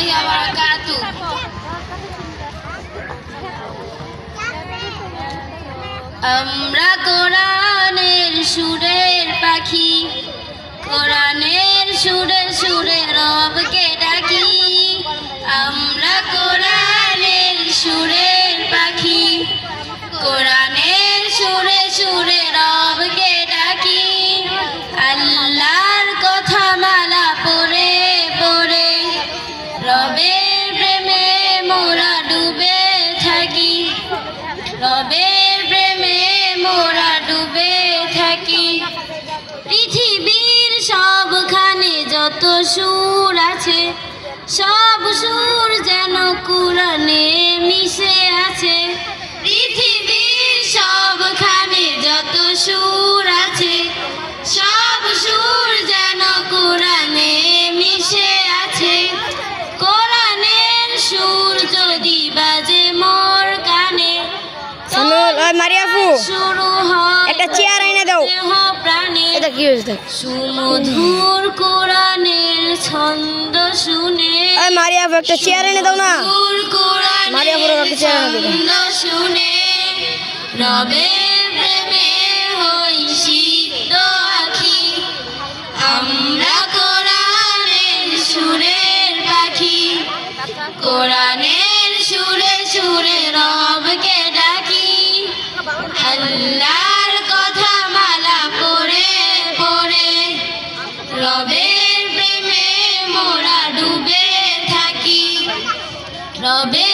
ওয়া বারাকাতুহু। আমরা কোরআনের সুরের পাখি, কোরআনের সুরে সুরে রবকে ডাকি। আমরা কোরআনের সুরের পাখি, কোরআনের সুরে সুরে রবকে ডাকি। আল্লাহর কথা মালা পড়ে পড়ে রবের প্রেমে মোরা ডুবে থাকি, রবের প্রেমে মোরা ডুবে থাকি। পৃথিবীর সবখানে যত সুর আছে, সব সুর যেন কোরআনে মিশে আছে। পৃথিবীর সবখানে যত সুর আছে, সব সুর যেন কোরআনে মিশে আছে। কোরআনের সুর যদি বাজে মোর কানে, শুরু হয় একটা চেয়ার এনে দাও। প্রাণে। এটা কি হয়েছে? সুমধুর কোরআনের ছন্দ শুনে, মারিয়াফু একটা চেয়ার এনে দাও না। মারিয়াফুর একটা চেয়ার এনে দাও। ছন্দ শুনে রবের প্রেমে হই সিদ্ধ আখি। আমরা কোরআনের সুরের পাখি, কোরআনের সুরে সুরে রবকে ডাকি। আল্লাহর কথা মালা পড়ে পড়ে রবের প্রেমে মোরা ডুবে থাকি, রবের